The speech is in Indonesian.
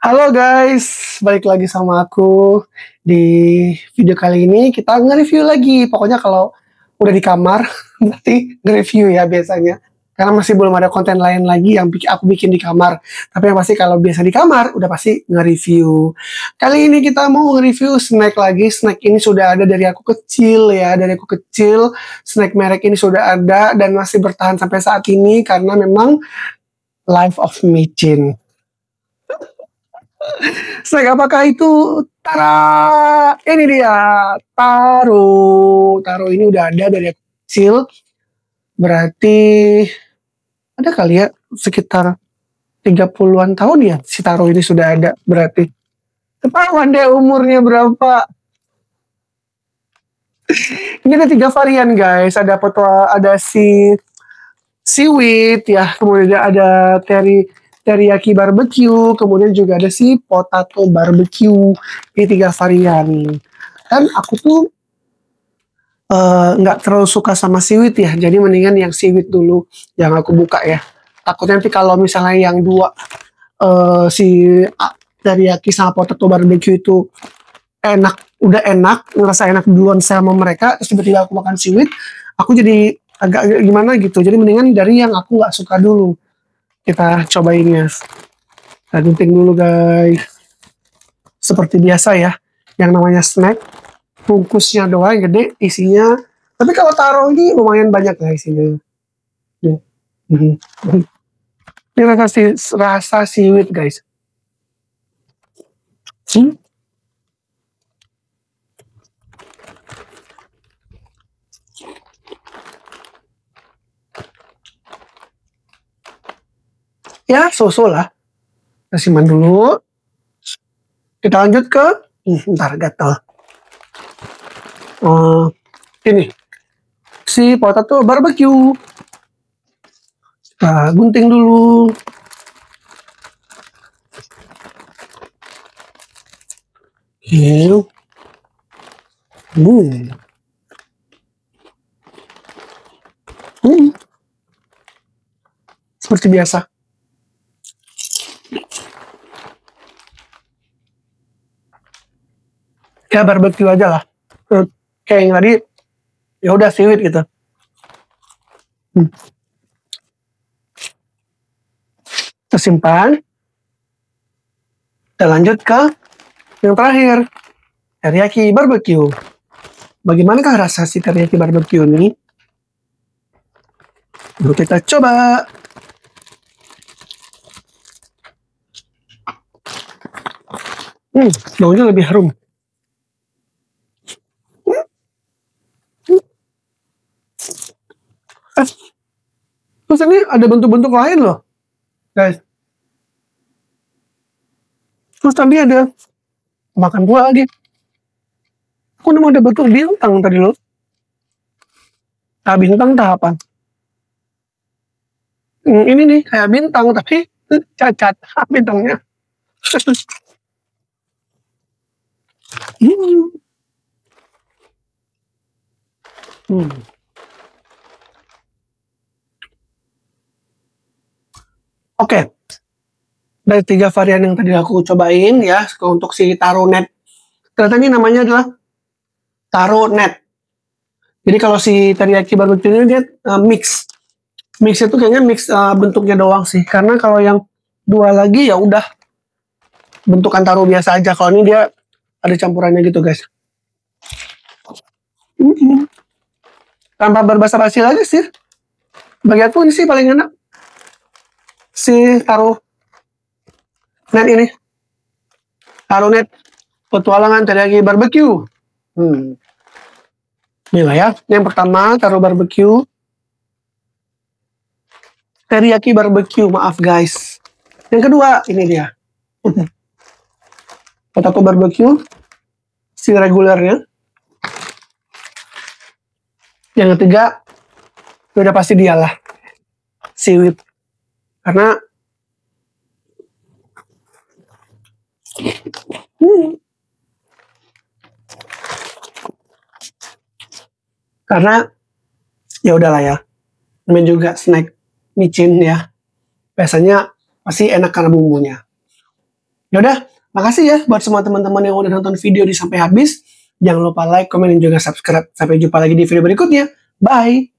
Halo guys, balik lagi sama aku. Di video kali ini kita nge-review lagi. Pokoknya kalau udah di kamar, berarti nge-review ya biasanya. Karena masih belum ada konten lain lagi yang aku bikin di kamar. Tapi yang pasti kalau biasa di kamar, udah pasti nge-review. Kali ini kita mau nge-review snack lagi. Snack ini sudah ada dari aku kecil ya. Dari aku kecil, snack merek ini sudah ada dan masih bertahan sampai saat ini. Karena memang life of micin. Snack apakah itu? Tara, ini dia, taro. Taro ini udah ada dari kecil, berarti ada kali ya sekitar 30-an tahun ya si taro ini sudah ada, berarti. Ketahuan deh umurnya berapa. Ini ada 3 varian guys, ada si seaweed ya, kemudian ada teriyaki barbecue, kemudian juga ada si potato barbecue. Ini 3 varian. Dan aku tuh nggak terlalu suka sama seaweed ya, jadi mendingan yang seaweed dulu yang aku buka ya. Takutnya nanti kalau misalnya yang dua si teriyaki sama potato barbecue itu udah enak, ngerasa enak duluan sama mereka, terus tiba-tiba aku makan seaweed, aku jadi agak gimana gitu. Jadi mendingan dari yang aku nggak suka dulu. Kita cobainnya. Kita gunting dulu guys. Seperti biasa ya, yang namanya snack, bungkusnya doang gede, isinya. Tapi kalau taro ini lumayan banyak ya isinya. Ya. Ini rasa seaweed guys. Ya, so-so lah. Kita simpan dulu. Kita lanjut ke, ntar gatal. Ini, si potato barbecue. Kita gunting dulu. Seperti biasa. Ya barbecue aja lah. Kayak yang tadi, ya udah seaweed gitu. Kita simpan. Kita lanjut ke yang terakhir, teriyaki barbecue. Bagaimanakah rasa si teriyaki barbecue ini? Yuk kita coba. Baunya lebih harum. Terus ini ada bentuk-bentuk lain loh, guys. Terus tadi ada makan buah lagi. Aku nemu ada bentuk bintang tadi loh. Bintang tak apa? Ini nih kayak bintang tapi cacat bintangnya. Oke. Dari 3 varian yang tadi aku cobain ya, untuk si taro net. Ternyata ini namanya adalah taro net. Jadi kalau si teriyaki barbecue ini dia mix. Mix itu kayaknya mix bentuknya doang sih. Karena kalau yang 2 lagi ya udah bentukan taro biasa aja. Kalau ini dia ada campurannya gitu guys. Tanpa berbasa-basi lagi sih. Bagi aku ini sih paling enak. Si taro net ini. Taro net petualangan teriyaki barbecue. Inilah ya. Yang pertama taro barbecue. Teriyaki barbecue, maaf guys. Yang kedua, ini dia. Potato barbecue. Si regulernya. Yang ketiga, udah pasti dialah. Seaweed. Karena ya udahlah ya. Namanya juga snack micin ya. Biasanya pasti enak karena bumbunya. Yaudah, makasih ya buat semua teman-teman yang udah nonton video ini sampai habis. Jangan lupa like, komen, dan juga subscribe. Sampai jumpa lagi di video berikutnya. Bye!